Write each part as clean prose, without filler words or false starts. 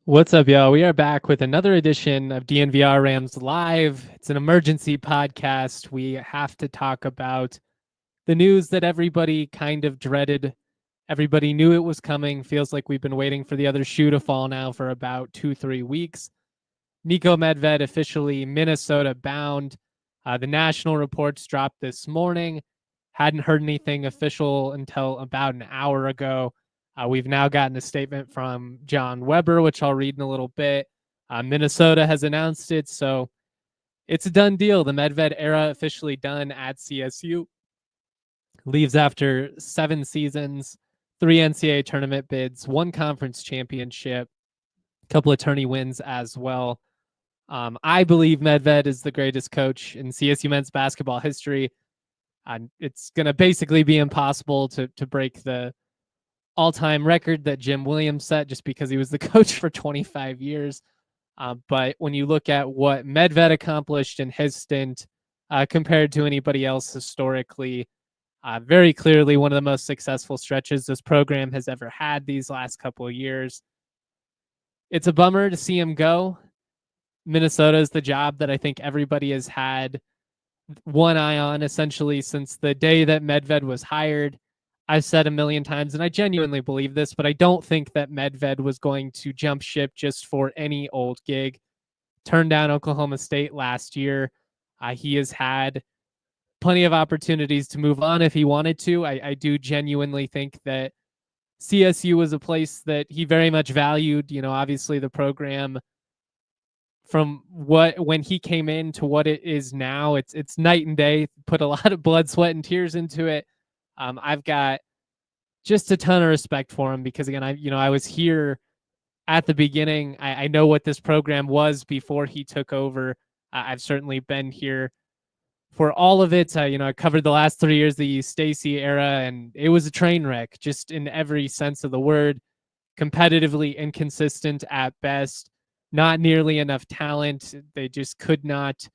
What's up, y'all? We are back with another edition of DNVR Rams Live. It's an emergency podcast. We have to talk about the news that everybody kind of dreaded. Everybody knew it was coming. Feels like we've been waiting for the other shoe to fall now for about 2-3 weeks. Niko Medved officially Minnesota bound. The national reports dropped this morning. Hadn't heard anything official until about an hour ago. We've now gotten a statement from John Weber, which I'll read in a little bit. Minnesota has announced it, so it's a done deal. The Medved era officially done at CSU. Leaves after 7 seasons, 3 NCAA tournament bids, 1 conference championship, a couple of tourney wins as well. I believe Medved is the greatest coach in CSU men's basketball history. It's going to basically be impossible to break the all-time record that Jim Williams set just because he was the coach for 25 years. But when you look at what Medved accomplished in his stint compared to anybody else historically, very clearly one of the most successful stretches this program has ever had these last couple of years. It's a bummer to see him go. Minnesota is the job that I think everybody has had one eye on essentially since the day that Medved was hired. I've said a million times, and I genuinely believe this, but I don't think that Medved was going to jump ship just for any old gig. Turned down Oklahoma State last year. He has had plenty of opportunities to move on if he wanted to. I do genuinely think that CSU was a place that he very much valued. You know, obviously the program from when he came in to what it is now, it's night and day. Put a lot of blood, sweat, and tears into it. I've got just a ton of respect for him because, again, I was here at the beginning. I know what this program was before he took over. I've certainly been here for all of it. I covered the last 3 years, the Stacy era, and it was a train wreck, just in every sense of the word. Competitively inconsistent at best, not nearly enough talent. They just could not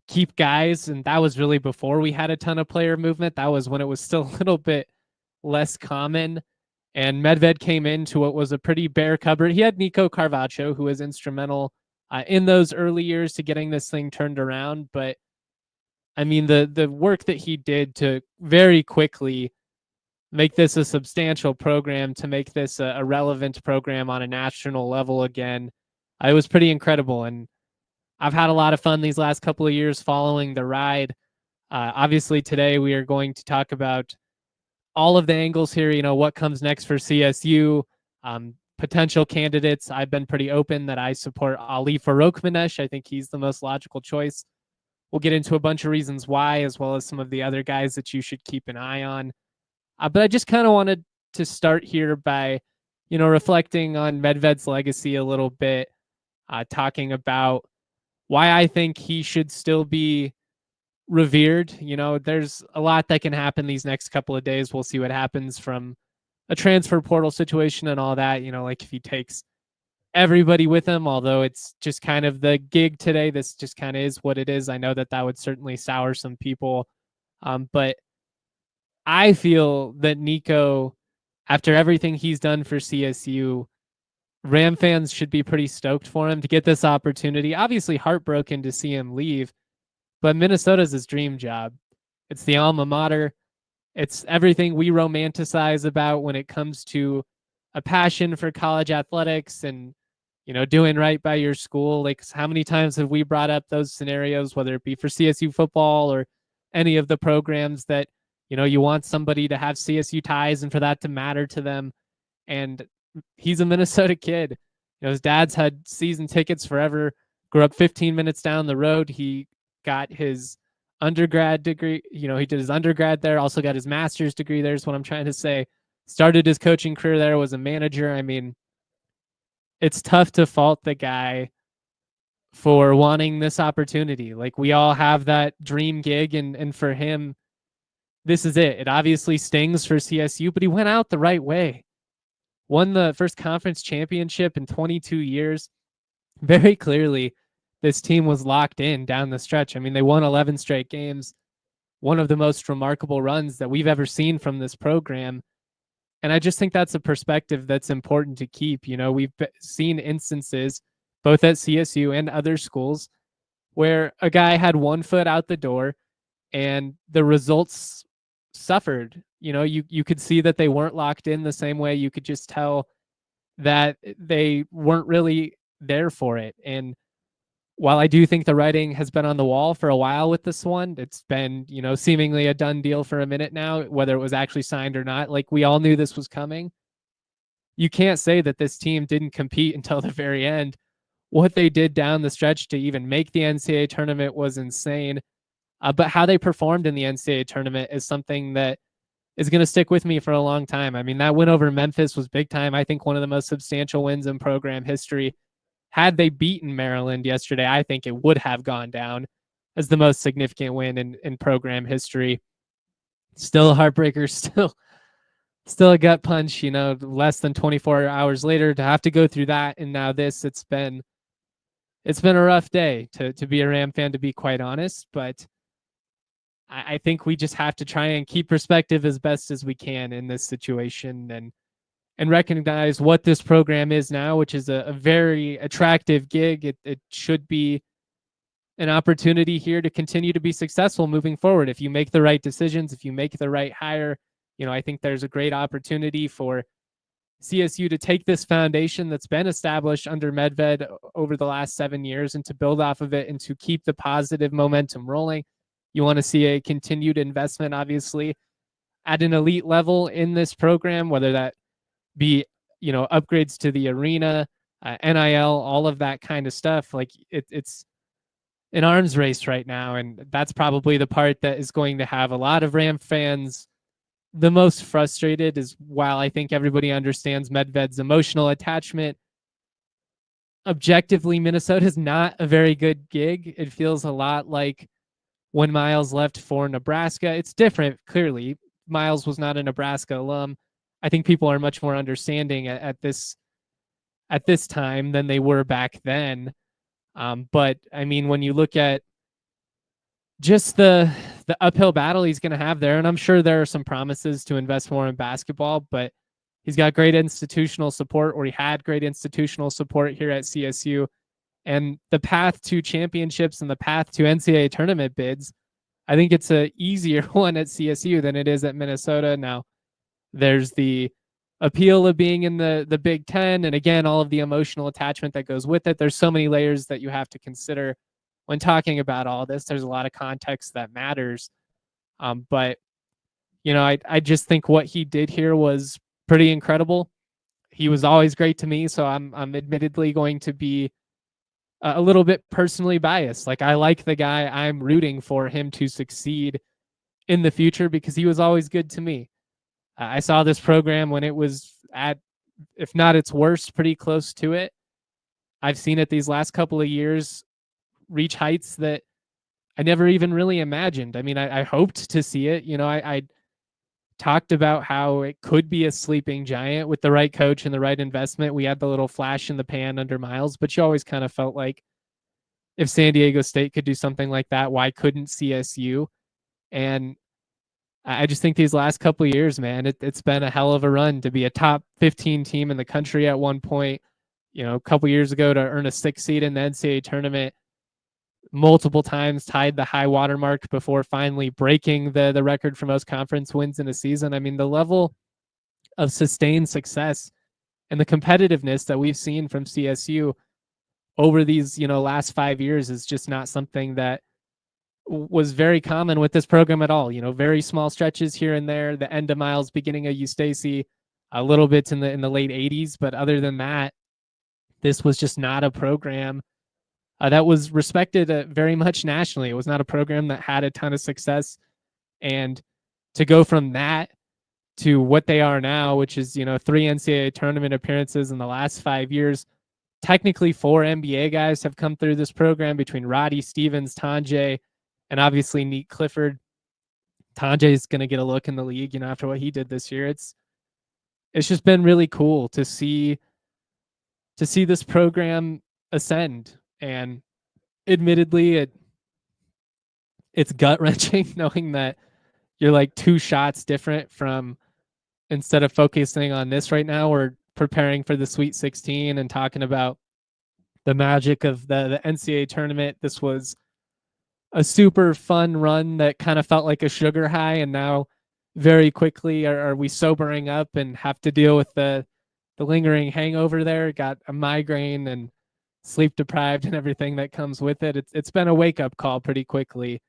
keep guys, and that was really before we had a ton of player movement. That was when it was still a little bit less common, and Medved came into what was a pretty bare cupboard. He had Nico Carvacho, who was instrumental in those early years to getting this thing turned around, but I mean the work that he did to very quickly make this a substantial program, to make this a relevant program on a national level again, it was pretty incredible. And I've had a lot of fun these last couple of years following the ride. Obviously, today we are going to talk about all of the angles here. You know, what comes next for CSU, potential candidates. I've been pretty open that I support Ali Farokhmanesh. I think he's the most logical choice. We'll get into a bunch of reasons why, as well as some of the other guys that you should keep an eye on. But I just kind of wanted to start here by, reflecting on Medved's legacy a little bit, talking about why I think he should still be revered. There's a lot that can happen these next couple of days. We'll see what happens from a transfer portal situation and all that, like if he takes everybody with him, although it's just kind of the gig today. This just kind of is what it is. I know that would certainly sour some people. But I feel that Niko, after everything he's done for CSU, Ram fans should be pretty stoked for him to get this opportunity. Obviously heartbroken to see him leave, but Minnesota's his dream job. It's the alma mater. It's everything we romanticize about when it comes to a passion for college athletics and, doing right by your school. Like, how many times have we brought up those scenarios, whether it be for CSU football or any of the programs that, you want somebody to have CSU ties and for that to matter to them. And he's a Minnesota kid. His dad's had season tickets forever, grew up 15 minutes down the road. He got his undergrad degree. He did his undergrad there, also got his master's degree there is what I'm trying to say. Started his coaching career there, was a manager. I mean, it's tough to fault the guy for wanting this opportunity. Like, we all have that dream gig, and for him, this is it. It obviously stings for CSU, but he went out the right way. Won the first conference championship in 22 years. Very clearly, this team was locked in down the stretch. I mean, they won 11 straight games, one of the most remarkable runs that we've ever seen from this program. And I just think that's a perspective that's important to keep. You know, we've seen instances both at CSU and other schools where a guy had one foot out the door and the results suffered. You know, you could see that they weren't locked in the same way. You could just tell that they weren't really there for it. And while I do think the writing has been on the wall for a while with this one, it's been, you know, seemingly a done deal for a minute now, whether it was actually signed or not. Like, we all knew this was coming. You can't say that this team didn't compete until the very end. What they did down the stretch to even make the NCAA tournament was insane. But how they performed in the NCAA tournament is something that is going to stick with me for a long time. I mean, that win over Memphis was big time. I think one of the most substantial wins in program history. Had they beaten Maryland yesterday, I think it would have gone down as the most significant win in program history. Still a heartbreaker, still a gut punch, you know, less than 24 hours later to have to go through that. And now this, it's been a rough day to be a Ram fan, to be quite honest. But I think we just have to try and keep perspective as best as we can in this situation, and recognize what this program is now, which is a very attractive gig. It should be an opportunity here to continue to be successful moving forward. If you make the right decisions, if you make the right hire, you know, I think there's a great opportunity for CSU to take this foundation that's been established under Medved over the last 7 years and to build off of it and to keep the positive momentum rolling. You want to see a continued investment, obviously, at an elite level in this program, whether that be, you know, upgrades to the arena, NIL, all of that kind of stuff. Like, it's an arms race right now, and that's probably the part that is going to have a lot of Ram fans the most frustrated. Is while I think everybody understands Medved's emotional attachment, objectively, Minnesota is not a very good gig. It feels a lot like when Miles left for Nebraska. It's different, clearly. Miles was not a Nebraska alum. I think people are much more understanding at this time than they were back then. But I mean, when you look at just the uphill battle he's going to have there, and I'm sure there are some promises to invest more in basketball, but he's got great institutional support, or he had great institutional support here at CSU. And the path to championships and the path to NCAA tournament bids, I think it's a easier one at CSU than it is at Minnesota. Now, there's the appeal of being in the Big Ten, and again, all of the emotional attachment that goes with it. There's so many layers that you have to consider when talking about all this. There's a lot of context that matters. But, you know, I just think what he did here was pretty incredible. He was always great to me, so I'm admittedly going to be a little bit personally biased. Like, I like the guy. I'm rooting for him to succeed in the future because he was always good to me. I saw this program when it was at, if not its worst, pretty close to it. I've seen it these last couple of years reach heights that I never even really imagined. I mean, I hoped to see it. You know, I talked about how it could be a sleeping giant with the right coach and the right investment. We had the little flash in the pan under Miles, but you always kind of felt like if San Diego State could do something like that, why couldn't CSU? And I just think these last couple of years, man, it's been a hell of a run to be a top 15 team in the country at one point. You know, a couple years ago to earn a 6th seed in the NCAA tournament, multiple times tied the high water mark before finally breaking the record for most conference wins in a season. I mean, the level of sustained success and the competitiveness that we've seen from CSU over these, you know, last 5 years is just not something that was very common with this program at all. You know, very small stretches here and there, the end of Miles, beginning of Eustace, a little bit in the late 80s. But other than that, this was just not a program that was respected very much nationally. It was not a program that had a ton of success. And to go from that to what they are now, which is, you know, 3 NCAA tournament appearances in the last 5 years, technically 4 NBA guys have come through this program between Roddy Stevens, Tanjay, and obviously Neat Clifford. Tanjay is going to get a look in the league, after what he did this year. It's just been really cool to see this program ascend. And admittedly, it's gut-wrenching knowing that you're like 2 shots different from, instead of focusing on this right now, we're preparing for the Sweet 16 and talking about the magic of the NCAA tournament. This was a super fun run that kind of felt like a sugar high, and now very quickly are we sobering up and have to deal with the lingering hangover there. Got a migraine and sleep deprived and everything that comes with it. It's been a wake-up call pretty quickly.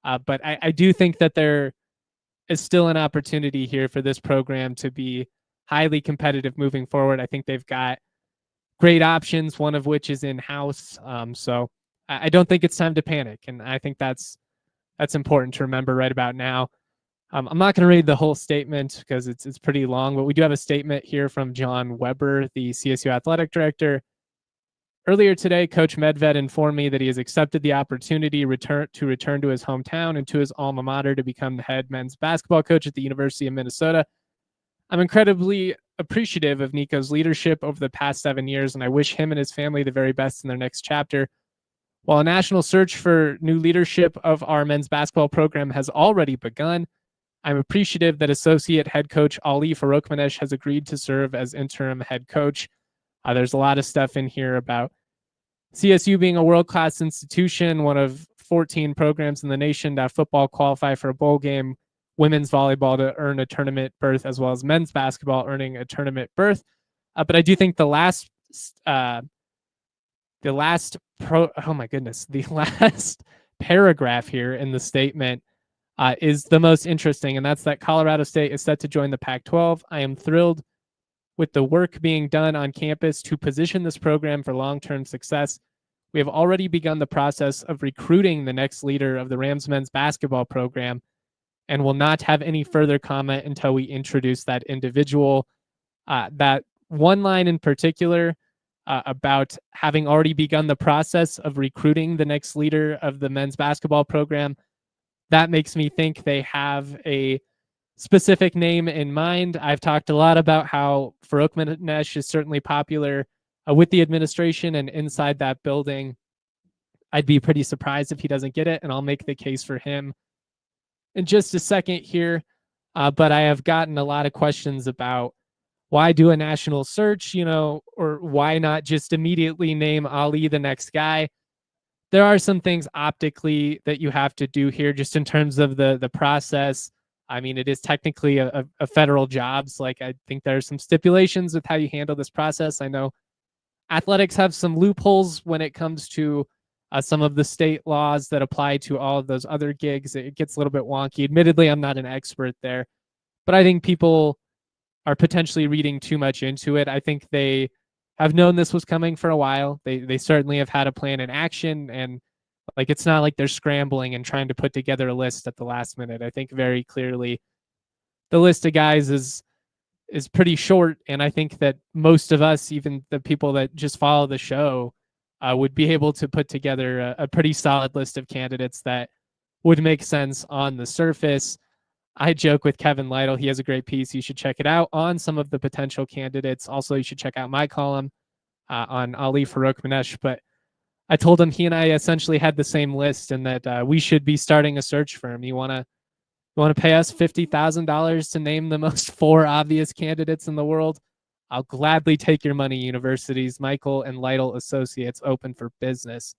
But I do think that there is still an opportunity here for this program to be highly competitive moving forward. I think they've got great options, one of which is in-house. So I don't think it's time to panic, and I think that's important to remember right about now. I'm not going to read the whole statement because it's pretty long, but we do have a statement here from John Weber, the CSU athletic director. Earlier today, Coach Medved informed me that he has accepted the opportunity to return to his hometown and to his alma mater to become the head men's basketball coach at the University of Minnesota. I'm incredibly appreciative of Niko's leadership over the past 7 years, and I wish him and his family the very best in their next chapter. While a national search for new leadership of our men's basketball program has already begun, I'm appreciative that associate head coach Ali Farokhmanesh has agreed to serve as interim head coach. There's a lot of stuff in here about CSU being a world-class institution, one of 14 programs in the nation to football qualify for a bowl game, women's volleyball to earn a tournament berth, as well as men's basketball earning a tournament berth. But I do think the last paragraph here in the statement is the most interesting, and that's that Colorado State is set to join the Pac-12. I am thrilled with the work being done on campus to position this program for long-term success. We have already begun the process of recruiting the next leader of the Rams men's basketball program and will not have any further comment until we introduce that individual. That one line in particular about having already begun the process of recruiting the next leader of the men's basketball program, that makes me think they have a specific name in mind. I've talked a lot about how Farokhmanesh is certainly popular with the administration and inside that building. I'd be pretty surprised if he doesn't get it, and I'll make the case for him in just a second here. But I have gotten a lot of questions about why do a national search, or why not just immediately name Ali the next guy. There are some things optically that you have to do here just in terms of the process. I mean, it is technically a federal job. So I think there are some stipulations with how you handle this process. I know athletics have some loopholes when it comes to some of the state laws that apply to all of those other gigs. It gets a little bit wonky. Admittedly, I'm not an expert there, but I think people are potentially reading too much into it. I think they have known this was coming for a while. They certainly have had a plan in action, and it's not like they're scrambling and trying to put together a list at the last minute. I think very clearly the list of guys is pretty short, and I think that most of us, even the people that just follow the show, would be able to put together a pretty solid list of candidates that would make sense on the surface. I joke with Kevin Lytle. He has a great piece. You should check it out on some of the potential candidates. Also, you should check out my column on Ali Farokhmanesh. But I told him he and I essentially had the same list, and that we should be starting a search firm. You want to pay us $50,000 to name the most 4 obvious candidates in the world? I'll gladly take your money, universities. Michael and Lytle Associates, open for business.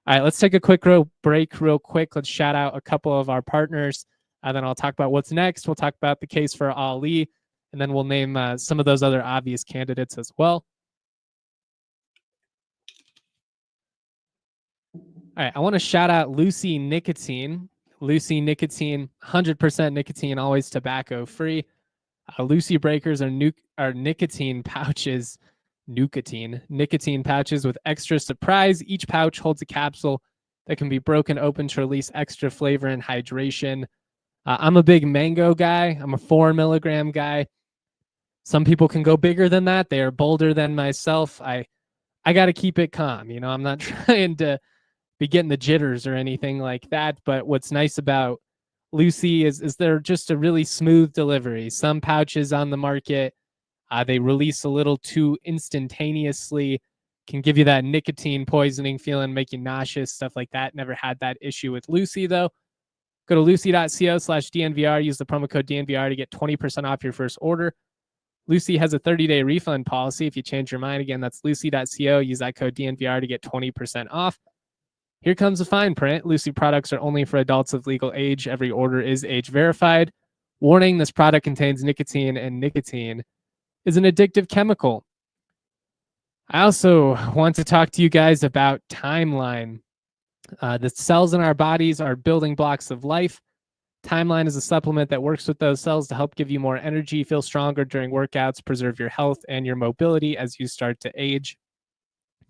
All right, let's take a quick break real quick. Let's shout out a couple of our partners, and then I'll talk about what's next. We'll talk about the case for Ali, and then we'll name some of those other obvious candidates as well. All right, I want to shout out Lucy Nicotine. Lucy Nicotine, 100% nicotine, always tobacco free. Lucy Breakers are nicotine pouches, nicotine pouches with extra surprise. Each pouch holds a capsule that can be broken open to release extra flavor and hydration. I'm a big mango guy. I'm a 4 milligram guy. Some people can go bigger than that. They are bolder than myself. I I got to keep it calm. I'm not trying to be getting the jitters or anything like that. But what's nice about Lucy is they're just a really smooth delivery. Some pouches on the market, they release a little too instantaneously, can give you that nicotine poisoning feeling, make you nauseous, stuff like that. Never had that issue with Lucy, though. Go to lucy.co/DNVR, use the promo code DNVR to get 20% off your first order. Lucy has a 30-day refund policy. If you change your mind, again, that's lucy.co. Use that code DNVR to get 20% off. Here comes the fine print. Lucy products are only for adults of legal age. Every order is age verified. Warning, this product contains nicotine, and nicotine is an addictive chemical. I also want to talk to you guys about Timeline. The cells in our bodies are building blocks of life. Timeline is a supplement that works with those cells to help give you more energy, feel stronger during workouts, preserve your health and your mobility as you start to age.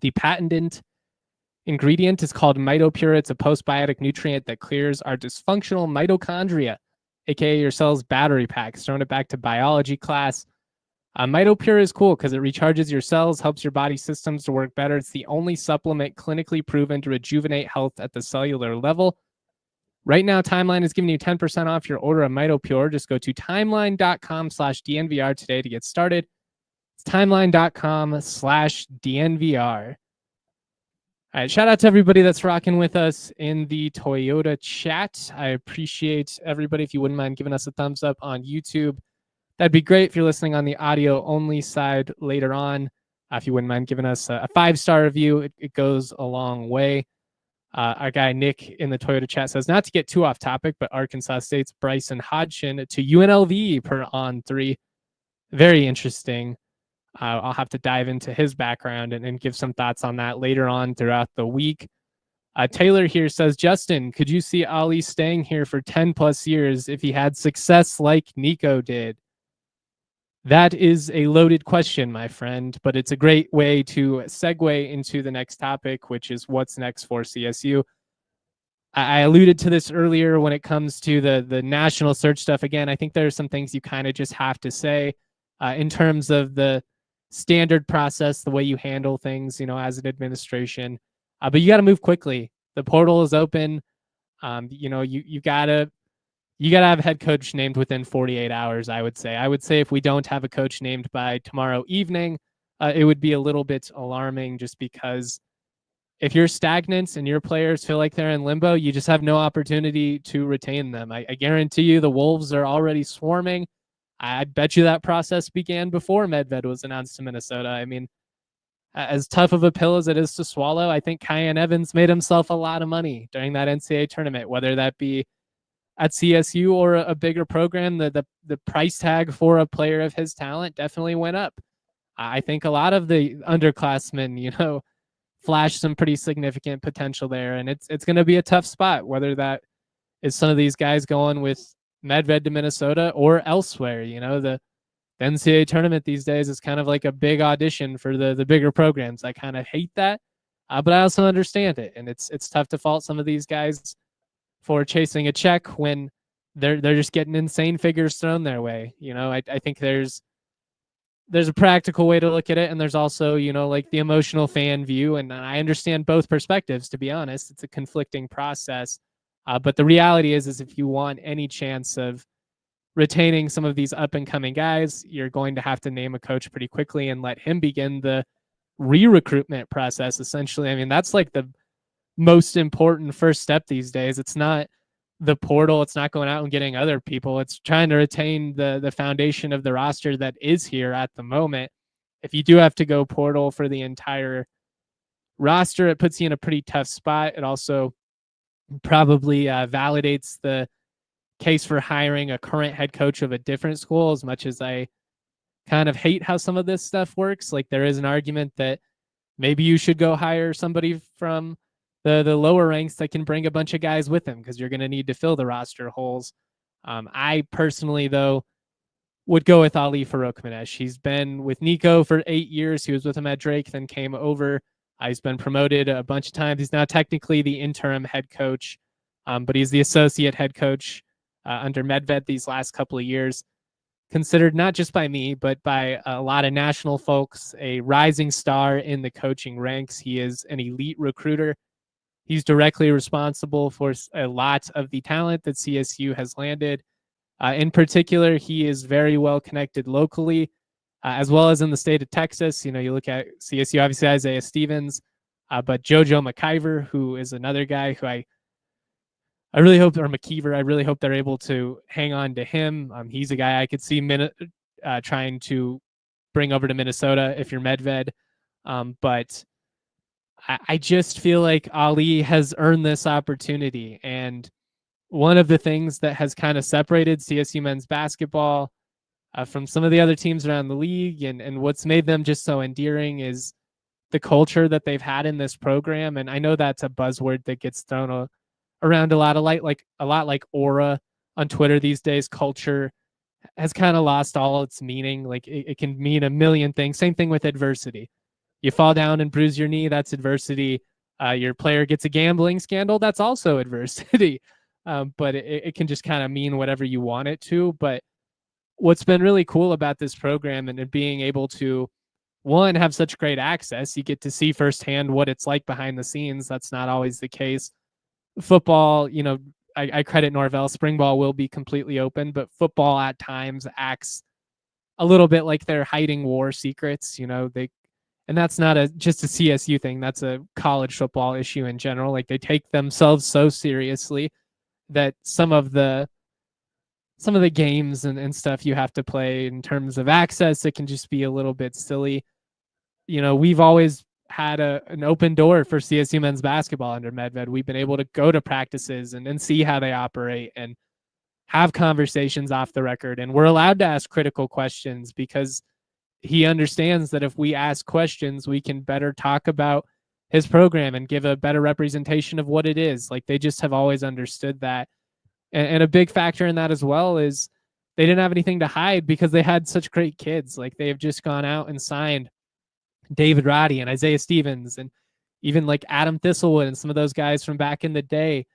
The patented ingredient is called MitoPure. It's a postbiotic nutrient that clears our dysfunctional mitochondria, aka your cell's battery packs. Throwing it back to biology class. MitoPure is cool because it recharges your cells, helps your body systems to work better. It's the only supplement clinically proven to rejuvenate health at the cellular level. Right now, Timeline is giving you 10% off your order of MitoPure. Just go to timeline.com/DNVR today to get started. It's timeline.com/DNVR. All right, shout out to everybody that's rocking with us in the Toyota chat. I appreciate everybody. If you wouldn't mind giving us a thumbs up on YouTube, that'd be great. If you're listening on the audio only side later on, if you wouldn't mind giving us a 5-star review, it goes a long way. Our guy Nick in the Toyota chat says, not to get too off topic, but Arkansas State's Bryson Hodgson to UNLV per on 3. Very interesting. I'll have to dive into his background and give some thoughts on that later on throughout the week. Taylor here says, Justin, could you see Ali staying here for 10 plus years if he had success like Niko did? That is a loaded question, my friend, but it's a great way to segue into the next topic, which is what's next for CSU. I alluded to this earlier when it comes to the national search stuff. Again, I think there are some things you kind of just have to say in terms of the standard process, the way you handle things, as an administration. But you got to move quickly. The portal is open. You gotta have a head coach named within 48 hours, I would say. I would say if we don't have a coach named by tomorrow evening, it would be a little bit alarming, just because if you're stagnant and your players feel like they're in limbo, you just have no opportunity to retain them. I guarantee you the Wolves are already swarming. I bet you that process began before Medved was announced to Minnesota. I mean, as tough of a pill as it is to swallow, I think Kyan Evans made himself a lot of money during that NCAA tournament, whether that be at CSU or a bigger program. The price tag for a player of his talent definitely went up. I think a lot of the underclassmen, flashed some pretty significant potential there, and it's going to be a tough spot, whether that is some of these guys going with Medved to Minnesota or elsewhere. The NCAA tournament these days is kind of like a big audition for the bigger programs. I kind of hate that, but I also understand it, and it's tough to fault some of these guys for chasing a check when they're just getting insane figures thrown their way. I think there's a practical way to look at it, and there's also, like the emotional fan view, and I understand both perspectives, to be honest. It's a conflicting process. But the reality is if you want any chance of retaining some of these up-and-coming guys, you're going to have to name a coach pretty quickly and let him begin the re-recruitment process, essentially. I mean, that's like the most important first step these days. It's not the portal. It's not going out and getting other people. It's trying to retain the foundation of the roster that is here at the moment. If you do have to go portal for the entire roster, it puts you in a pretty tough spot. It also probably validates the case for hiring a current head coach of a different school. As much as I kind of hate how some of this stuff works, like there is an argument that maybe you should go hire somebody from the lower ranks that can bring a bunch of guys with him, because you're going to need to fill the roster holes. I personally, though, would go with Ali Farokhmanesh. He's been with Niko for 8 years. He was with him at Drake, then came over. He's been promoted a bunch of times. He's now technically the interim head coach, but he's the associate head coach under Medved these last couple of years. considered not just by me, but by a lot of national folks, a rising star in the coaching ranks. He is an elite recruiter. He's directly responsible for a lot of the talent that CSU has landed. In particular, he is very well connected locally, as well as in the state of Texas. You know, you look at CSU, obviously Isaiah Stevens, but JoJo McIver, who is another guy who I really hope, or McKeever, I really hope they're able to hang on to him. He's a guy I could see trying to bring over to Minnesota if you're Medved. But I just feel like Ali has earned this opportunity. And one of the things that has kind of separated CSU men's basketball from some of the other teams around the league, and what's made them just so endearing, is the culture that they've had in this program. And I know that's a buzzword that gets thrown around a lot like aura on Twitter these days. Culture has kind of lost all its meaning. Like it can mean a million things. Same thing with adversity. You fall down and bruise your knee, that's adversity. Your player gets a gambling scandal, that's also adversity. But it can just kind of mean whatever you want it to. But what's been really cool about this program and being able to, one, have such great access, you get to see firsthand what it's like behind the scenes. That's not always the case. Football, you know, I credit Norvell. Spring ball will be completely open, but football at times acts a little bit like they're hiding war secrets. You know, and that's not just a CSU thing. That's a college football issue in general. Like they take themselves so seriously that some of the games and stuff you have to play in terms of access, it can just be a little bit silly. You know, we've always had an open door for CSU men's basketball under Medved. We've been able to go to practices and see how they operate and have conversations off the record. And we're allowed to ask critical questions because he understands that if we ask questions, we can better talk about his program and give a better representation of what it is. Like they just have always understood that. And a big factor in that as well is they didn't have anything to hide because they had such great kids. Like they have just gone out and signed David Roddy and Isaiah Stevens and even like Adam Thistlewood and some of those guys from back in the day.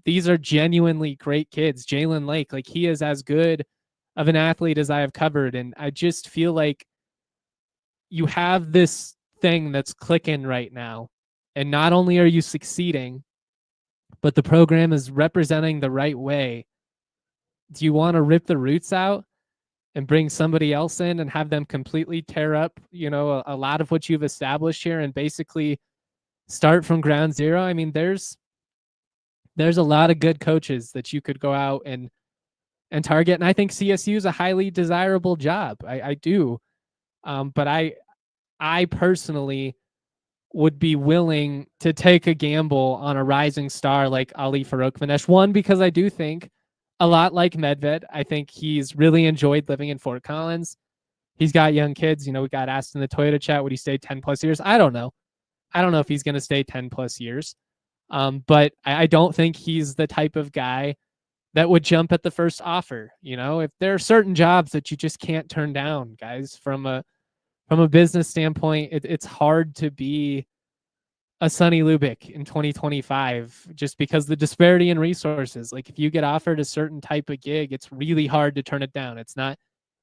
These are genuinely great kids. Jalen Lake, like he is as good of an athlete as I have covered. And I just feel like you have this thing that's clicking right now. And not only are you succeeding, but the program is representing the right way. Do you want to rip the roots out and bring somebody else in and have them completely tear up, you know, a lot of what you've established here and basically start from ground zero? I mean, there's a lot of good coaches that you could go out and target. And I think CSU is a highly desirable job. I do. But I personally would be willing to take a gamble on a rising star like Ali Farokhmanesh. One, because I do think a lot like Medved, I think he's really enjoyed living in Fort Collins. He's got young kids. You know, we got asked in the Toyota chat, would he stay 10 plus years? I don't know. I don't know if he's going to stay 10 plus years. But I don't think he's the type of guy that would jump at the first offer. You know, if there are certain jobs that you just can't turn down, guys, from a business standpoint, it's hard to be a Sonny Lubick in 2025 just because the disparity in resources. Like if you get offered a certain type of gig, it's really hard to turn it down. It's not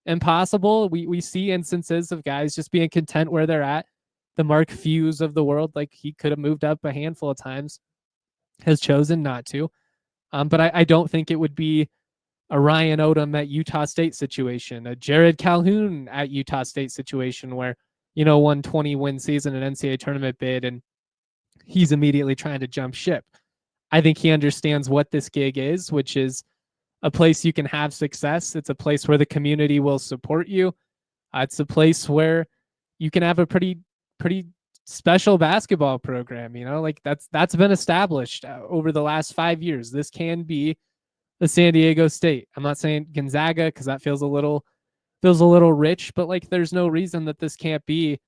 impossible. We see instances of guys just being content where they're at. The Mark Few's of the world, like he could have moved up a handful of times, has chosen not to. But I don't think it would be a Ryan Odom at Utah State situation, a Jared Calhoun at Utah State situation where, you know, 120 win season, an NCAA tournament bid, and he's immediately trying to jump ship. I think he understands what this gig is, which is a place you can have success. It's a place where the community will support you. It's a place where you can have a pretty special basketball program. You know, like that's been established over the last 5 years. This can be the San Diego State. I'm not saying Gonzaga because that feels a little rich, but like there's no reason that this can't be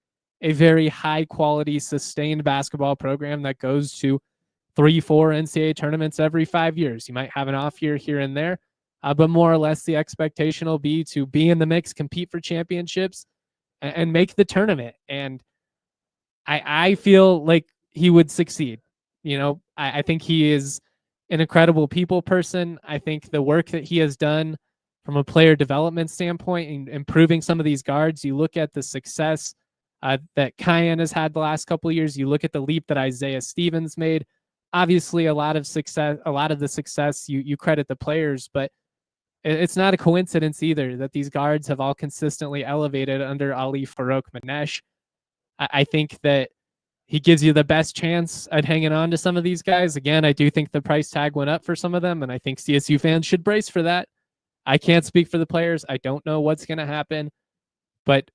a very high quality sustained basketball program that goes to 3-4 NCAA tournaments every 5 years. You might have an off year here and there, but more or less the expectation will be to be in the mix, compete for championships, and make the tournament. And I feel like he would succeed. You know, I think he is an incredible people person. I think the work that he has done from a player development standpoint and improving some of these guards. You look at the success that Cayenne has had the last couple of years. You look at the leap that Isaiah Stevens made. Obviously, a lot of the success you credit the players, but it's not a coincidence either that these guards have all consistently elevated under Ali Farokhmanesh. I think that he gives you the best chance at hanging on to some of these guys. Again, I do think the price tag went up for some of them, and I think CSU fans should brace for that. I can't speak for the players. I don't know what's going to happen, but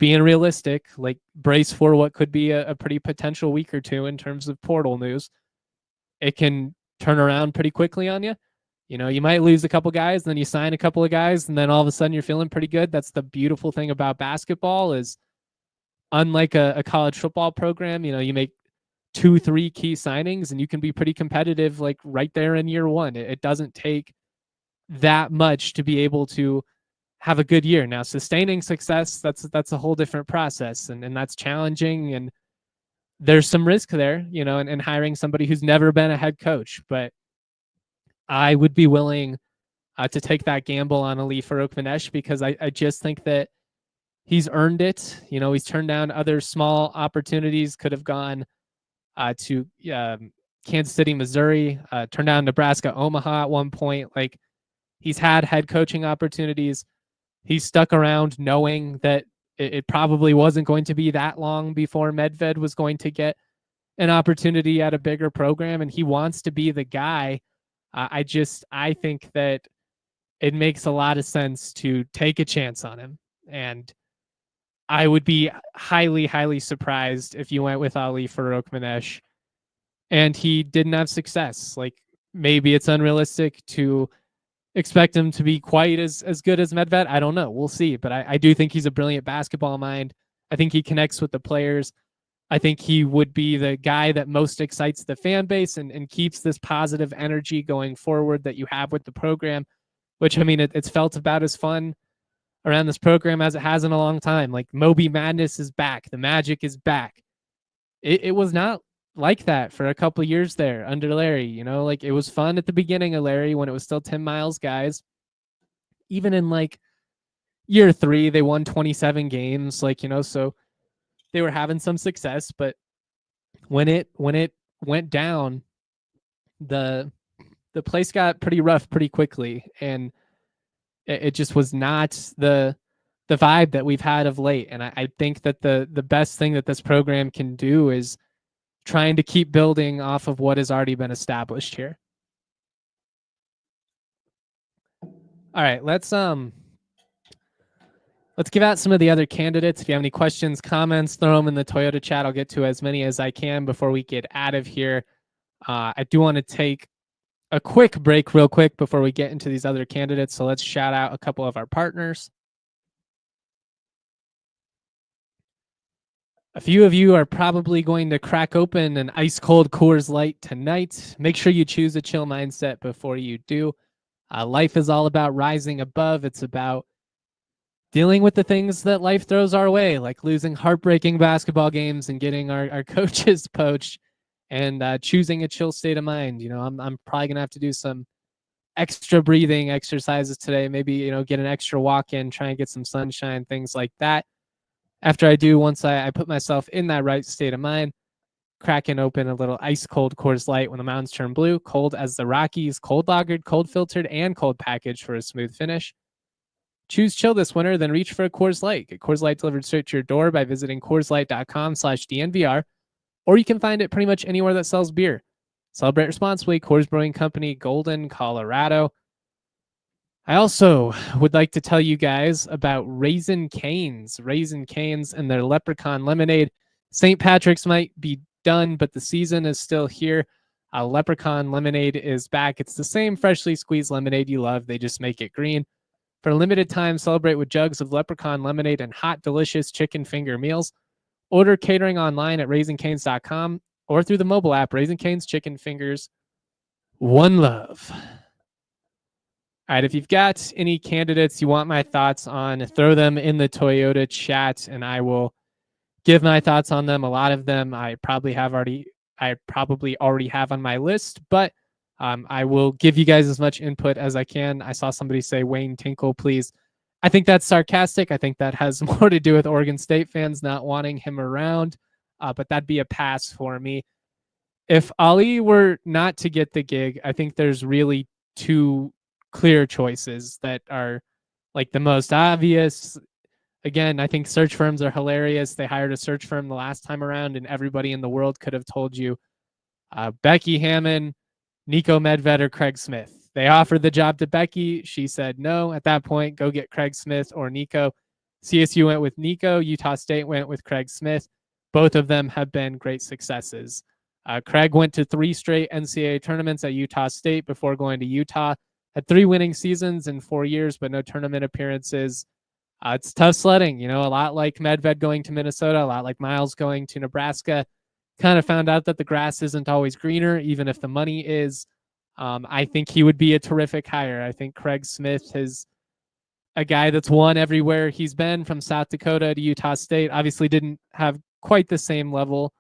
being realistic, like brace for what could be a pretty potential week or two in terms of portal news. It can turn around pretty quickly on you. You know, you might lose a couple guys, then you sign a couple of guys, and then all of a sudden you're feeling pretty good. That's the beautiful thing about basketball is, unlike a college football program, you know, you make 2-3 key signings and you can be pretty competitive like right there in year one. It doesn't take that much to be able to have a good year. Now, sustaining success, that's a whole different process, and that's challenging, and there's some risk there, you know, and hiring somebody who's never been a head coach. But I would be willing to take that gamble on Ali Farokhmanesh because I just think that he's earned it. You know, he's turned down other small opportunities, could have gone to Kansas City, Missouri, turned down Nebraska, Omaha at one point. Like, he's had head coaching opportunities. He's stuck around knowing that it probably wasn't going to be that long before Medved was going to get an opportunity at a bigger program, and he wants to be the guy. I think that it makes a lot of sense to take a chance on him. And I would be highly, highly surprised if you went with Ali Farokhmanesh and he didn't have success. Like, maybe it's unrealistic to expect him to be quite as good as Medved. I don't know. We'll see. But I do think he's a brilliant basketball mind. I think he connects with the players. I think he would be the guy that most excites the fan base and keeps this positive energy going forward that you have with the program, which, I mean, it's felt about as fun around this program as it has in a long time. Like, Moby Madness is back. The Magic is back. It was not like that for a couple of years there under Larry. You know, like, it was fun at the beginning of Larry when it was still 10 miles guys. Even in like year 3, they won 27 games. Like, you know, so they were having some success, but when it went down, the place got pretty rough pretty quickly, and it just was not the vibe that we've had of late. And I think that the best thing that this program can do is trying to keep building off of what has already been established here. All right, let's give out some of the other candidates. If you have any questions, comments, throw them in the Toyota chat. I'll get to as many as I can before we get out of here. I do want to take a quick break real quick before we get into these other candidates. So let's shout out a couple of our partners. A few of you are probably going to crack open an ice cold Coors Light tonight. Make sure you choose a chill mindset before you do. Life is all about rising above. It's about dealing with the things that life throws our way, like losing heartbreaking basketball games and getting our coaches poached, and choosing a chill state of mind. You know, I'm probably gonna have to do some extra breathing exercises today. Maybe, you know, get an extra walk in, try and get some sunshine, things like that. After I do, once I put myself in that right state of mind, cracking open a little ice cold Coors Light when the mountains turn blue, cold as the Rockies, cold lagered, cold filtered, and cold packaged for a smooth finish. Choose chill this winter, then reach for a Coors Light. Get Coors Light delivered straight to your door by visiting CoorsLight.com/DNVR, or you can find it pretty much anywhere that sells beer. Celebrate responsibly. Coors Brewing Company, Golden, Colorado. I also would like to tell you guys about Raising Cane's. Raising Cane's and their Leprechaun Lemonade. St. Patrick's might be done, but the season is still here. Leprechaun Lemonade is back. It's the same freshly squeezed lemonade you love. They just make it green. For a limited time, celebrate with jugs of Leprechaun Lemonade and hot, delicious chicken finger meals. Order catering online at raisingcanes.com or through the mobile app. Raising Cane's Chicken Fingers. One love. All right, if you've got any candidates you want my thoughts on, throw them in the Toyota chat, and I will give my thoughts on them. A lot of them I probably already have on my list, but I will give you guys as much input as I can. I saw somebody say Wayne Tinkle, please. I think that's sarcastic. I think that has more to do with Oregon State fans not wanting him around, but that'd be a pass for me. If Ali were not to get the gig, I think there's really two clear choices that are like the most obvious. Again, I think search firms are hilarious. They hired a search firm the last time around, and everybody in the world could have told you Becky Hammon, Niko Medved, or Craig Smith. They offered the job to Becky. She said no. At that point, go get Craig Smith or Niko. CSU went with Niko. Utah State went with Craig Smith. Both of them have been great successes. Craig went to 3 straight NCAA tournaments at Utah State before going to Utah. Had 3 winning seasons in 4 years, but no tournament appearances. It's tough sledding, a lot like Medved going to Minnesota, a lot like Miles going to Nebraska. Kind of found out that the grass isn't always greener, even if the money is. I think he would be a terrific hire. I think Craig Smith is a guy that's won everywhere he's been, from South Dakota to Utah State. Obviously didn't have quite the same level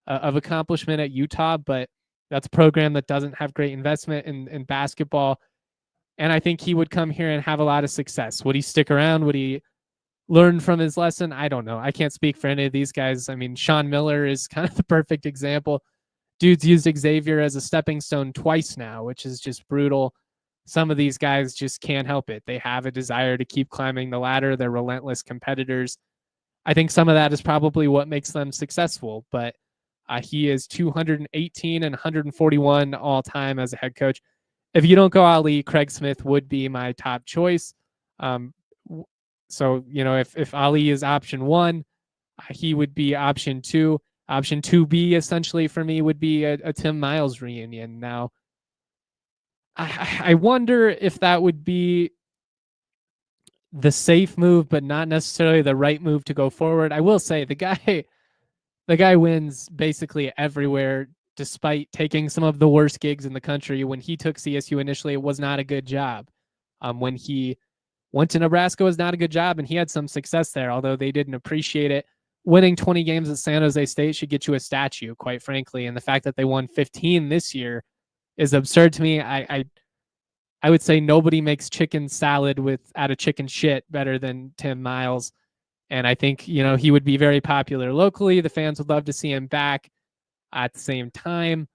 of accomplishment at Utah, but that's a program that doesn't have great investment in basketball. And I think he would come here and have a lot of success. Would he stick around? Would he learn from his lesson? I don't know. I can't speak for any of these guys. I mean, Sean Miller is kind of the perfect example. Dude's used Xavier as a stepping stone twice now, which is just brutal. Some of these guys just can't help it. They have a desire to keep climbing the ladder. They're relentless competitors. I think some of that is probably what makes them successful, but he is 218 and 141 all time as a head coach. If you don't go Ali, Craig Smith would be my top choice. So, if Ali is option 1, he would be option 2. Option 2B, essentially, for me, would be a Tim Miles reunion. Now, I wonder if that would be the safe move, but not necessarily the right move to go forward. I will say the guy wins basically everywhere, despite taking some of the worst gigs in the country. When he took CSU initially, it was not a good job. When he went to Nebraska, was not a good job, and he had some success there, although they didn't appreciate it. Winning 20 games at San Jose State should get you a statue, quite frankly. And the fact that they won 15 this year is absurd to me. I would say nobody makes chicken salad out of chicken shit better than Tim Miles. And I think, he would be very popular locally. The fans would love to see him back. At the same time,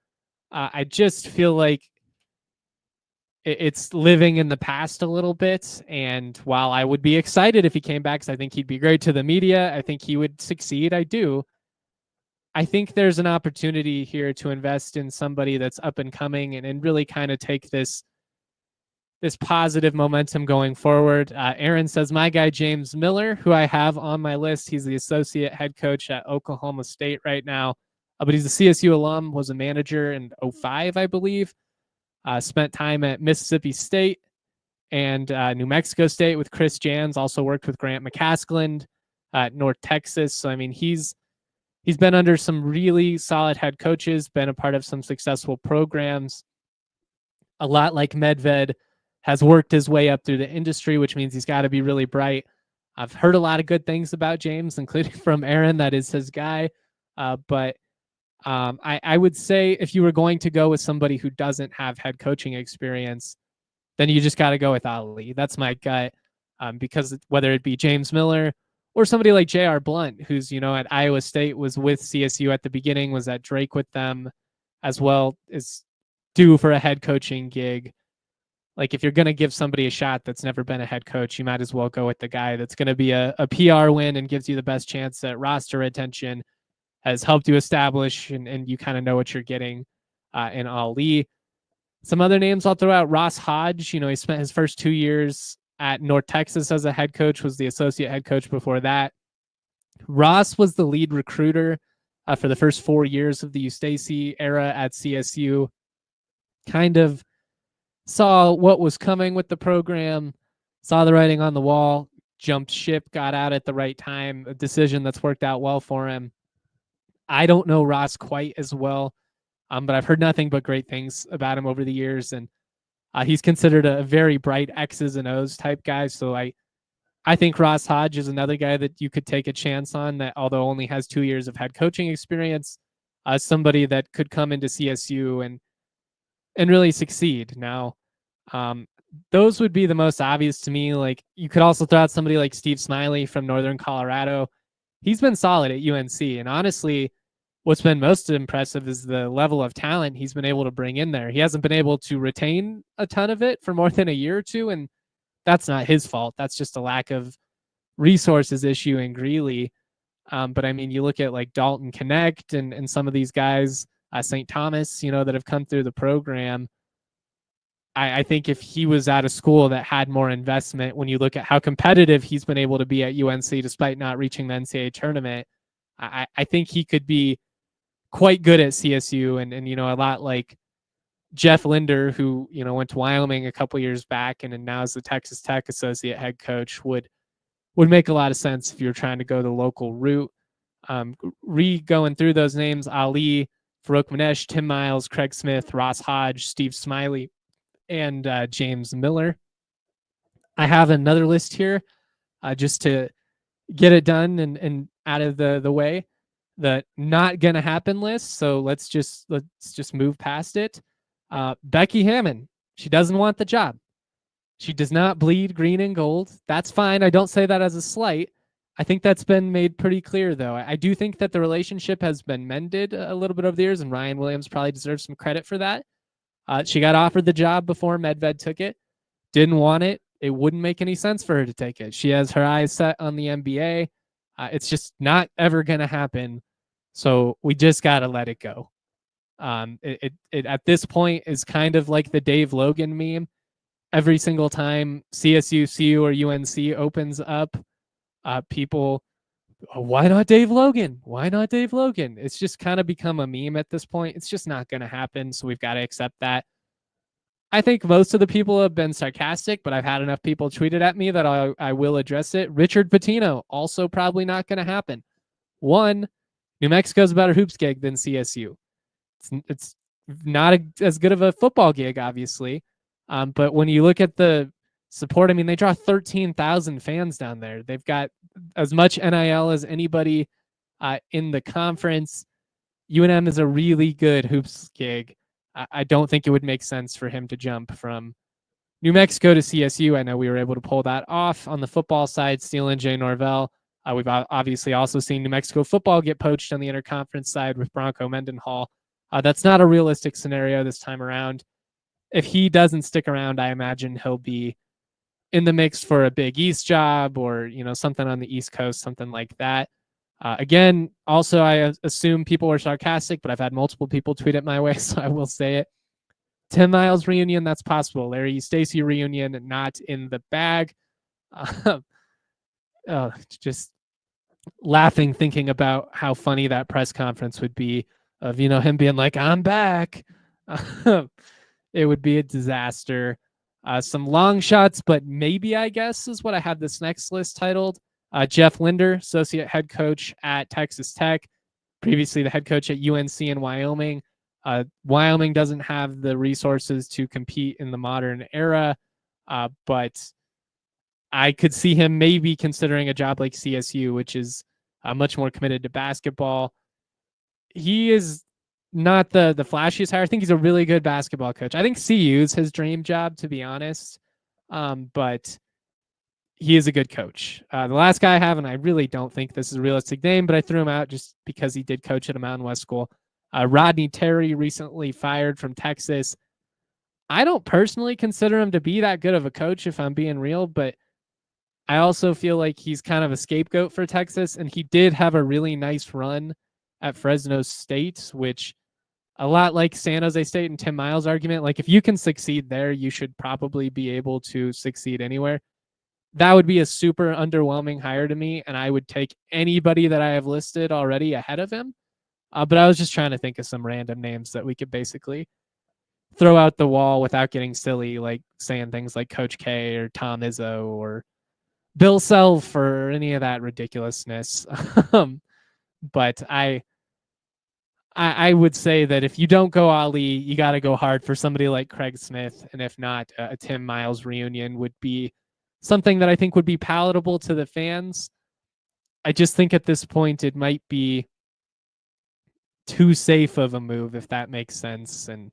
I just feel like it's living in the past a little bit. And while I would be excited if he came back, because I think he'd be great to the media, I think he would succeed. I do. I think there's an opportunity here to invest in somebody that's up and coming and really kind of take this positive momentum going forward. Aaron says, my guy, James Miller, who I have on my list, he's the associate head coach at Oklahoma State right now. But he's a CSU alum, was a manager in 2005, I believe. Spent time at Mississippi State and New Mexico State with Chris Jans. Also worked with Grant McCaskill at North Texas. So, I mean, he's been under some really solid head coaches, been a part of some successful programs. A lot like Medved, has worked his way up through the industry, which means he's got to be really bright. I've heard a lot of good things about James, including from Aaron. That is his guy. But I would say if you were going to go with somebody who doesn't have head coaching experience, then you just got to go with Ali. That's my gut. Because whether it be James Miller or somebody like J.R. Blunt, who's, at Iowa State, was with CSU at the beginning, was at Drake with them as well, is due for a head coaching gig. Like, if you're going to give somebody a shot that's never been a head coach, you might as well go with the guy that's going to be a PR win and gives you the best chance at roster retention, has helped you establish, and you kind of know what you're getting in Ali. Some other names I'll throw out: Ross Hodge. He spent his first 2 years at North Texas as a head coach, was the associate head coach before that. Ross was the lead recruiter for the first 4 years of the Eustachy era at CSU. Kind of saw what was coming with the program, saw the writing on the wall, jumped ship, got out at the right time, a decision that's worked out well for him. I don't know Ross quite as well, but I've heard nothing but great things about him over the years, and he's considered a very bright X's and O's type guy. So I think Ross Hodge is another guy that you could take a chance on, that although only has 2 years of head coaching experience, somebody that could come into CSU and and really succeed. Now, those would be the most obvious to me. Like, you could also throw out somebody like Steve Smiley from Northern Colorado. He's been solid at UNC, and honestly, what's been most impressive is the level of talent he's been able to bring in there. He hasn't been able to retain a ton of it for more than a year or two, and that's not his fault. That's just a lack of resources issue in Greeley. But I mean, you look at like Dalton Connect and some of these guys, St. Thomas, that have come through the program. I think if he was at a school that had more investment, when you look at how competitive he's been able to be at UNC despite not reaching the NCAA tournament, I think he could be quite good at CSU, and a lot like Jeff Linder, who went to Wyoming a couple years back and now is the Texas Tech associate head coach, would make a lot of sense if you're trying to go the local route. Going through those names: Ali Farokhmanesh, Tim Miles, Craig Smith, Ross Hodge, Steve Smiley, and James Miller. I have another list here just to get it done and out of the way. The not gonna happen list. So let's just move past it. Becky Hammon, she doesn't want the job. She does not bleed green and gold. That's fine. I don't say that as a slight. I think that's been made pretty clear, though. I do think that the relationship has been mended a little bit over the years, and Ryan Williams probably deserves some credit for that. She got offered the job before Medved took it. Didn't want it. It wouldn't make any sense for her to take it. She has her eyes set on the NBA. It's just not ever going to happen. So we just got to let it go. It at this point is kind of like the Dave Logan meme. Every single time CSU, CU, or UNC opens up, people, why not Dave Logan? Why not Dave Logan? It's just kind of become a meme at this point. It's just not going to happen. So we've got to accept that. I think most of the people have been sarcastic, but I've had enough people tweet it at me that I will address it. Richard Pitino, also probably not going to happen. One, New Mexico's a better hoops gig than CSU. It's not as good of a football gig, obviously. But when you look at the support, I mean, they draw 13,000 fans down there. They've got as much NIL as anybody in the conference. UNM is a really good hoops gig. I don't think it would make sense for him to jump from New Mexico to CSU. I know we were able to pull that off on the football side. Steele and Jay Norvell. We've obviously also seen New Mexico football get poached on the interconference side with Bronco Mendenhall. That's not a realistic scenario this time around. If he doesn't stick around, I imagine he'll be in the mix for a Big East job or, something on the East Coast, something like that. Again, also, I assume people are sarcastic, but I've had multiple people tweet it my way, so I will say it. Tim Miles reunion, that's possible. Larry Stacey reunion, not in the bag. Just laughing, thinking about how funny that press conference would be of, him being like, I'm back. It would be a disaster. Some long shots, but maybe, I guess, is what I have this next list titled. Jeff Linder, associate head coach at Texas Tech, previously the head coach at UNC in Wyoming. Wyoming doesn't have the resources to compete in the modern era, but I could see him maybe considering a job like CSU, which is much more committed to basketball. He is not the flashiest hire. I think he's a really good basketball coach. I think CU is his dream job, to be honest. But he is a good coach. The last guy I have, and I really don't think this is a realistic name, but I threw him out just because he did coach at a Mountain West school. Rodney Terry, recently fired from Texas. I don't personally consider him to be that good of a coach, if I'm being real, but I also feel like he's kind of a scapegoat for Texas, and he did have a really nice run at Fresno State, which, a lot like San Jose State and Tim Miles' argument, like if you can succeed there, you should probably be able to succeed anywhere. That would be a super underwhelming hire to me, and I would take anybody that I have listed already ahead of him. But I was just trying to think of some random names that we could basically throw out the wall without getting silly, like saying things like Coach K or Tom Izzo or Bill Self or any of that ridiculousness. But I would say that if you don't go Ali, you got to go hard for somebody like Craig Smith. And if not, a Tim Miles reunion would be something that I think would be palatable to the fans. I just think at this point it might be too safe of a move, if that makes sense. And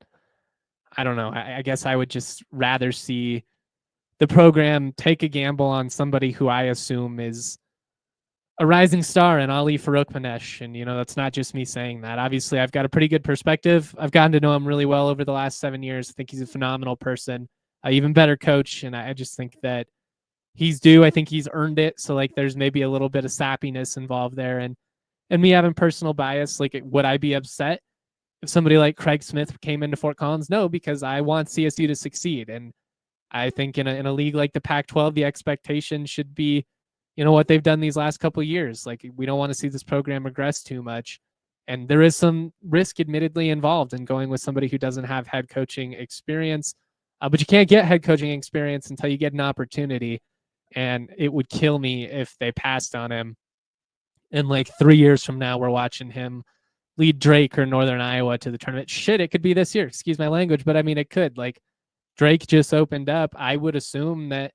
I don't know. I guess I would just rather see the program take a gamble on somebody who I assume is a rising star in Ali Farokhmanesh. And, that's not just me saying that. Obviously, I've got a pretty good perspective. I've gotten to know him really well over the last 7 years. I think he's a phenomenal person, even better coach. And I just think that he's due. I think he's earned it. So, like, there's maybe a little bit of sappiness involved there. And me having personal bias, like, would I be upset if somebody like Craig Smith came into Fort Collins? No, because I want CSU to succeed. And I think in a league like the Pac-12, the expectation should be, what they've done these last couple of years. Like, we don't want to see this program regress too much. And there is some risk, admittedly, involved in going with somebody who doesn't have head coaching experience. But you can't get head coaching experience until you get an opportunity. And it would kill me if they passed on him. And like 3 years from now, we're watching him lead Drake or Northern Iowa to the tournament. Shit, it could be this year. Excuse my language, but I mean, it could. Like, Drake just opened up. I would assume that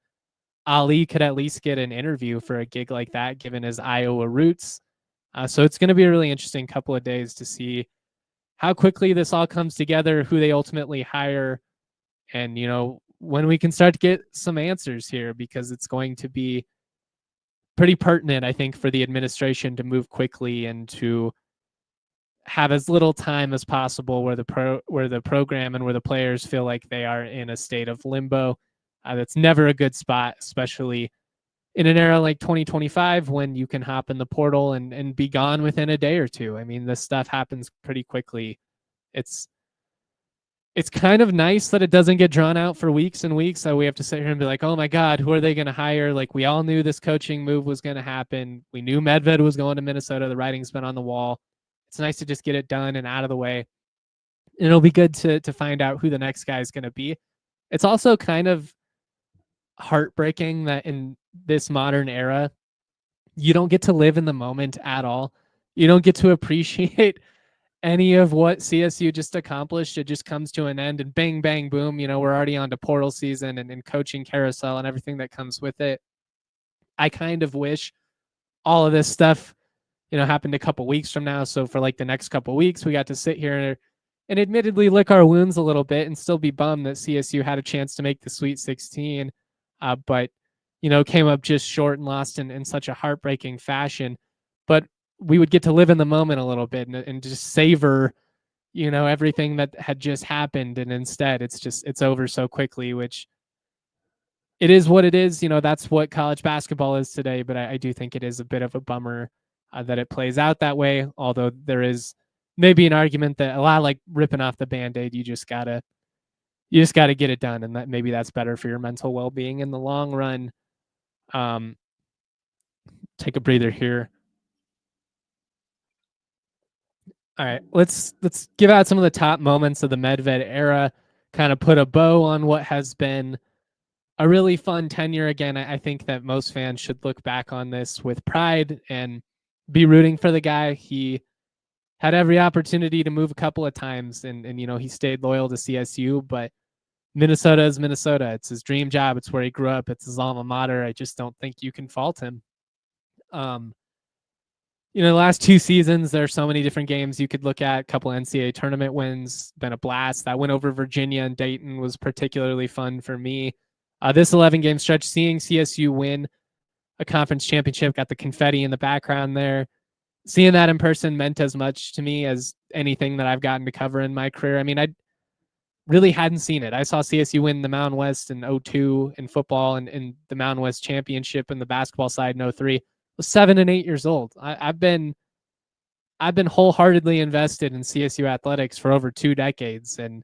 Ali could at least get an interview for a gig like that, given his Iowa roots. So it's going to be a really interesting couple of days to see how quickly this all comes together, who they ultimately hire, and, when we can start to get some answers here, because it's going to be pretty pertinent, I think, for the administration to move quickly and to have as little time as possible where the program and where the players feel like they are in a state of limbo. That's never a good spot, especially in an era like 2025 when you can hop in the portal and be gone within a day or two. I mean, this stuff happens pretty quickly. It's kind of nice that it doesn't get drawn out for weeks and weeks. So we have to sit here and be like, oh my God, who are they going to hire? Like, we all knew this coaching move was going to happen. We knew Medved was going to Minnesota. The writing's been on the wall. It's nice to just get it done and out of the way. And it'll be good to find out who the next guy is going to be. It's also kind of heartbreaking that in this modern era, you don't get to live in the moment at all. You don't get to appreciate any of what CSU just accomplished. It just comes to an end and bang, bang, boom. We're already on to portal season and coaching carousel and everything that comes with it. I kind of wish all of this stuff, happened a couple weeks from now. So for like the next couple weeks, we got to sit here and admittedly lick our wounds a little bit and still be bummed that CSU had a chance to make the Sweet 16, but came up just short and lost in such a heartbreaking fashion. But we would get to live in the moment a little bit and just savor, everything that had just happened. And instead, it's over so quickly, which it is what it is. That's what college basketball is today. But I do think it is a bit of a bummer that it plays out that way. Although there is maybe an argument that a lot like ripping off the Band-Aid, you just gotta get it done, and that maybe that's better for your mental well-being in the long run. Take a breather here. All right, let's give out some of the top moments of the Medved era, kind of put a bow on what has been a really fun tenure. Again, I think that most fans should look back on this with pride and be rooting for the guy. He had every opportunity to move a couple of times, and he stayed loyal to CSU, but Minnesota is Minnesota. It's his dream job. It's where he grew up. It's his alma mater. I just don't think you can fault him. The last 2 seasons, there are so many different games you could look at. A couple NCAA tournament wins, been a blast. That win over Virginia and Dayton was particularly fun for me. This 11-game stretch, seeing CSU win a conference championship, got the confetti in the background there. Seeing that in person meant as much to me as anything that I've gotten to cover in my career. I mean, I really hadn't seen it. I saw CSU win the Mountain West in 2002 in football and in the Mountain West championship in the basketball side in 2003. I was 7 and 8 years old. I've been wholeheartedly invested in CSU athletics for over 2 decades, and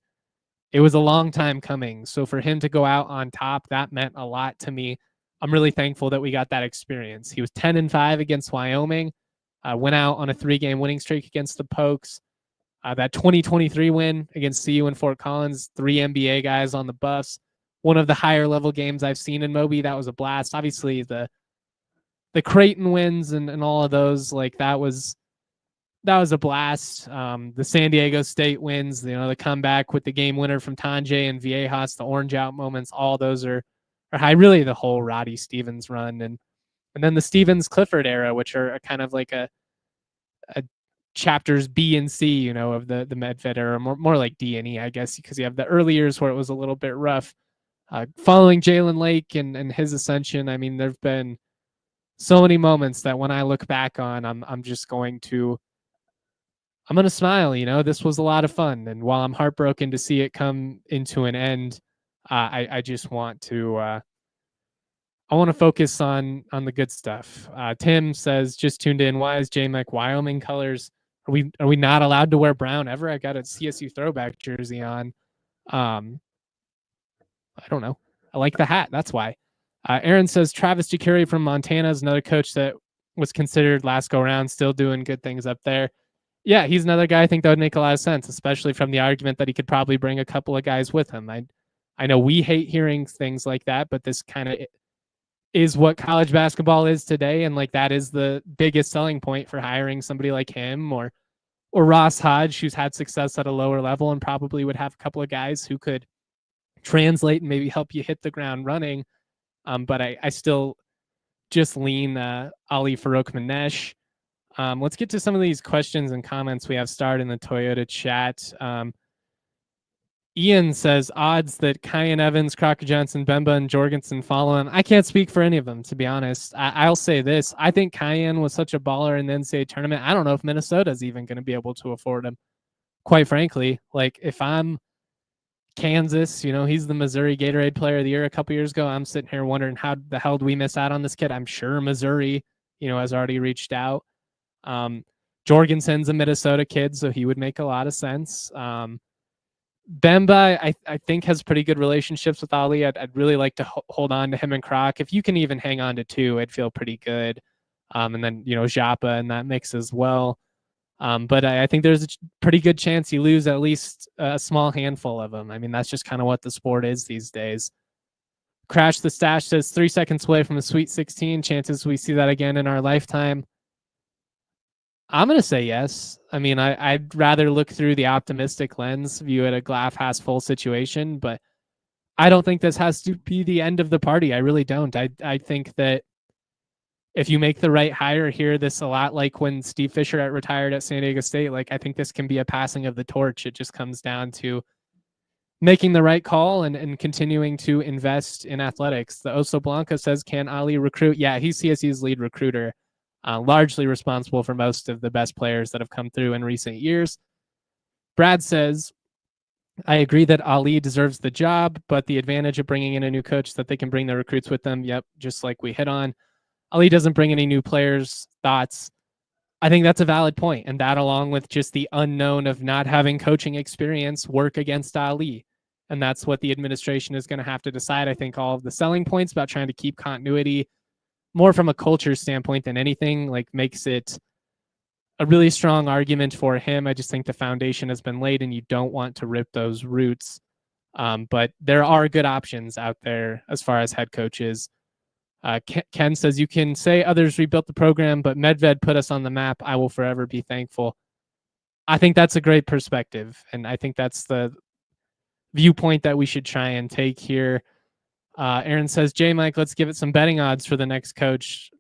it was a long time coming. So for him to go out on top, that meant a lot to me. I'm really thankful that we got that experience. He was 10-5 against Wyoming, went out on a 3-game winning streak against the Pokes. That 2023 win against CU in Fort Collins, 3 NBA guys on the bus. One of the higher level games I've seen in Moby. That was a blast. Obviously, the Creighton wins and all of those, like that was a blast. The San Diego State wins, the comeback with the game winner from Tanjay and Viejas, the orange out moments, all those are high. Really, the whole Roddy Stevens run and then the Stevens Clifford era, which are kind of like a chapters B and C, of the Medved era, more like D and E, I guess, because you have the early years where it was a little bit rough. Following Jalen Lake and his ascension, I mean, there've been so many moments that when I look back on, I'm just going to smile. This was a lot of fun, and while I'm heartbroken to see it come into an end, I just want to I want to focus on the good stuff. Tim says, just tuned in. Why is J-Mac Wyoming colors? Are we not allowed to wear brown ever? I got a CSU throwback jersey on. I don't know. I like the hat. That's why. Aaron says Travis DeCury from Montana is another coach that was considered last go around, still doing good things up there. Yeah, he's another guy I think that would make a lot of sense, especially from the argument that he could probably bring a couple of guys with him. I know we hate hearing things like that, but this kind of is what college basketball is today, and like that is the biggest selling point for hiring somebody like him or Ross Hodge, who's had success at a lower level and probably would have a couple of guys who could translate and maybe help you hit the ground running. But I still just lean Ali Farokhmanesh. Let's get to some of these questions and comments we have starred in the Toyota chat. Ian says odds that Kyan Evans, Crocker-Johnson, Bemba, and Jorgensen follow him. I can't speak for any of them, to be honest. I'll say this. I think Kyan was such a baller in the NCAA tournament. I don't know if Minnesota's even going to be able to afford him, quite frankly. Like, if I'm Kansas, he's the Missouri Gatorade Player of the Year a couple years ago. I'm sitting here wondering how the hell do we miss out on this kid? I'm sure Missouri, has already reached out. Jorgensen's a Minnesota kid, so he would make a lot of sense. Bemba, I think, has pretty good relationships with Ali. I'd really like to hold on to him and Croc. If you can even hang on to two, I'd feel pretty good. And then, Japa in that mix as well. But I think there's a pretty good chance you lose at least a small handful of them. I mean, that's just kind of what the sport is these days. Crash the Stash says 3 seconds away from the Sweet 16. Chances we see that again in our lifetime. I'm going to say yes. I mean, I'd rather look through the optimistic lens, view it a glass half full situation, but I don't think this has to be the end of the party. I really don't. I think that if you make the right hire here, this a lot like when Steve Fisher retired at San Diego State. Like, I think this can be a passing of the torch. It just comes down to making the right call and continuing to invest in athletics. The Oso Blanco says, can Ali recruit? Yeah, he's CSU's lead recruiter. Largely responsible for most of the best players that have come through in recent years. Brad says, I agree that Ali deserves the job, but the advantage of bringing in a new coach is that they can bring their recruits with them. Yep, just like we hit on. Ali doesn't bring any new players. Thoughts? I think that's a valid point, and that, along with just the unknown of not having coaching experience, work against Ali. And that's what the administration is going to have to decide. I think all of the selling points about trying to keep continuity more from a culture standpoint than anything, like, makes it a really strong argument for him. I just think the foundation has been laid and you don't want to rip those roots. But there are good options out there as far as head coaches. Ken says, you can say others rebuilt the program, but Medved put us on the map. I will forever be thankful. I think that's a great perspective. And I think that's the viewpoint that we should try and take here. Aaron says, J-Mike, let's give it some betting odds for the next coach.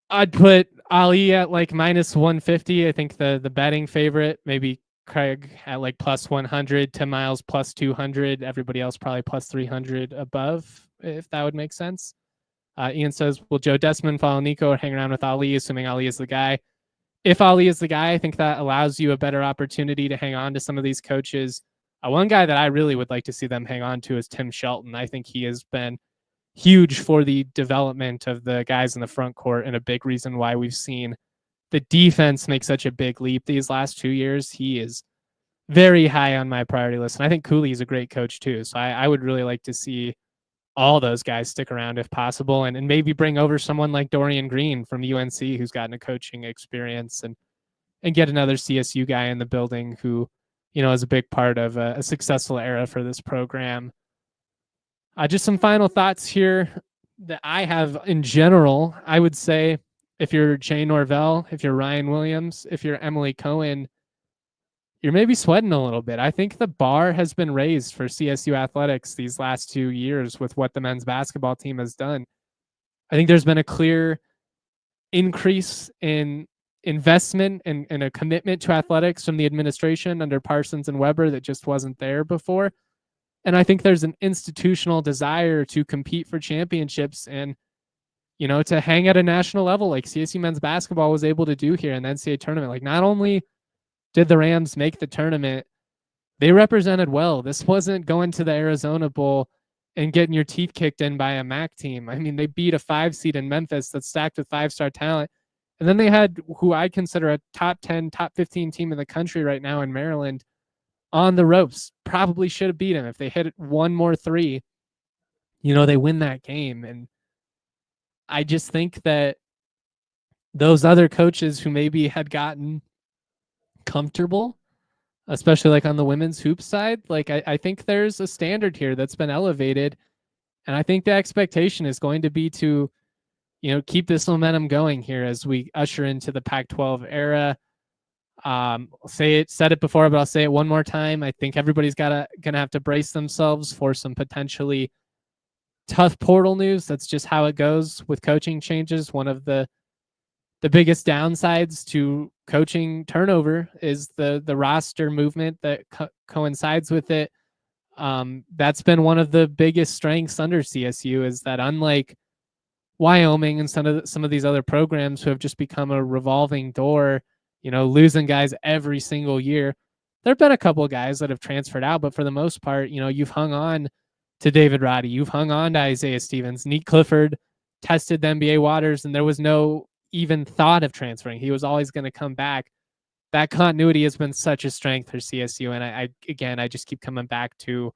I'd put Ali at like minus 150. I think the betting favorite, maybe Craig at like plus 100, Tim Miles plus 200, everybody else probably plus 300 above, if that would make sense. Ian says, will Joe Desmond follow Niko or hang around with Ali, assuming Ali is the guy? If Ali is the guy, I think that allows you a better opportunity to hang on to some of these coaches. One guy that I really would like to see them hang on to is Tim Shelton. I think he has been huge for the development of the guys in the front court and a big reason why we've seen the defense make such a big leap these last 2 years. He is very high on my priority list. And I think Cooley is a great coach too. So I would really like to see all those guys stick around if possible, and maybe bring over someone like Dorian Green from UNC who's gotten a coaching experience, and get another CSU guy in the building who, is a big part of a successful era for this program. Just some final thoughts here that I have in general. I would say if you're Jay Norvell, if you're Ryan Williams, if you're Emily Cohen, you're maybe sweating a little bit. I think the bar has been raised for CSU athletics these last 2 years with what the men's basketball team has done. I think there's been a clear increase in investment and a commitment to athletics from the administration under Parsons and Weber that just wasn't there before. And I think there's an institutional desire to compete for championships and, to hang at a national level like CSU men's basketball was able to do here in the NCAA tournament. Like, not only did the Rams make the tournament, they represented well. This wasn't going to the Arizona Bowl and getting your teeth kicked in by a MAC team. I mean, they beat a 5 seed in Memphis that's stacked with 5-star talent. And then they had who I consider a top 10, top 15 team in the country right now in Maryland on the ropes. Probably should have beat them. If they hit one more three, they win that game. And I just think that those other coaches who maybe had gotten comfortable, especially like on the women's hoop side, like I think there's a standard here that's been elevated. And I think the expectation is going to be to, keep this momentum going here as we usher into the Pac-12 era. Said it before, but I'll say it one more time. I think everybody's gonna have to brace themselves for some potentially tough portal news. That's just how it goes with coaching changes. One of the biggest downsides to coaching turnover is the roster movement that coincides with it. That's been one of the biggest strengths under CSU, is that unlike Wyoming and some of these other programs who have just become a revolving door, losing guys every single year, there have been a couple of guys that have transferred out, but for the most part, you've hung on to David Roddy, you've hung on to Isaiah Stevens. Nate Clifford tested the NBA waters, and there was no even thought of transferring. He was always going to come back. That continuity has been such a strength for CSU, and I just keep coming back to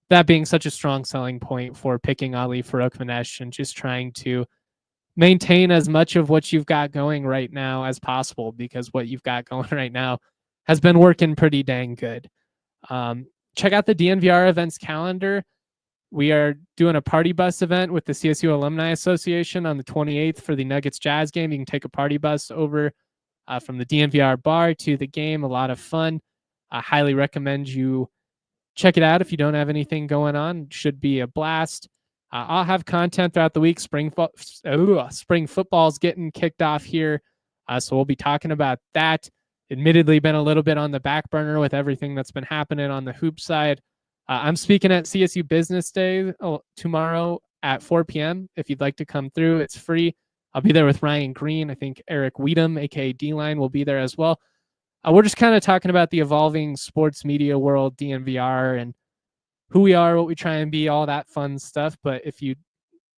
that being such a strong selling point for picking Ali Farokhmanesh and just trying to maintain as much of what you've got going right now as possible, because what you've got going right now has been working pretty dang good. Check out the DNVR events calendar. We are doing a party bus event with the CSU Alumni Association on the 28th for the Nuggets Jazz game. You can take a party bus over from the DNVR bar to the game. A lot of fun. I highly recommend you check it out if you don't have anything going on. It should be a blast. I'll have content throughout the week. Spring football's getting kicked off here, so we'll be talking about that. Admittedly, been a little bit on the back burner with everything that's been happening on the hoop side. I'm speaking at CSU Business Day tomorrow at 4 p.m. If you'd like to come through, it's free. I'll be there with Ryan Green. I think Eric Weedham, aka D-Line, will be there as well. We're just kind of talking about the evolving sports media world, DNVR, and who we are, what we try and be, all that fun stuff. But if you'd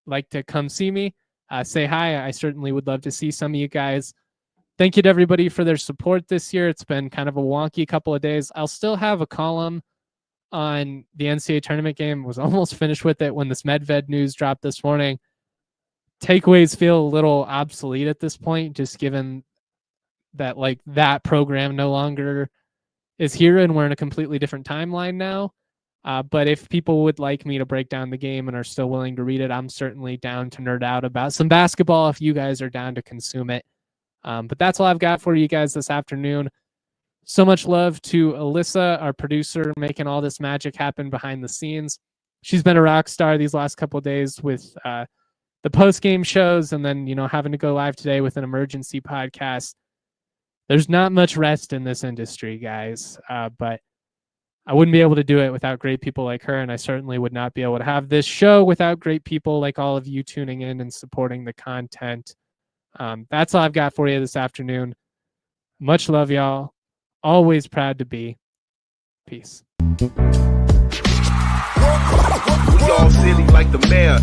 like to come see me, say hi. I certainly would love to see some of you guys. Thank you to everybody for their support this year. It's been kind of a wonky couple of days. I'll still have a column on the NCAA tournament game. Was almost finished with it when this Medved news dropped this morning. Takeaways feel a little obsolete at this point, just given that like that program no longer is here and we're in a completely different timeline now. But if people would like me to break down the game and are still willing to read it, I'm certainly down to nerd out about some basketball if you guys are down to consume it. But that's all I've got for you guys this afternoon. So much love to Alyssa, our producer, making all this magic happen behind the scenes. She's been a rock star these last couple of days with the post-game shows, and then, having to go live today with an emergency podcast. There's not much rest in this industry, guys, but I wouldn't be able to do it without great people like her, and I certainly would not be able to have this show without great people like all of you tuning in and supporting the content. That's all I've got for you this afternoon. Much love, y'all. Always proud to be. Peace. We all silly like the mayor.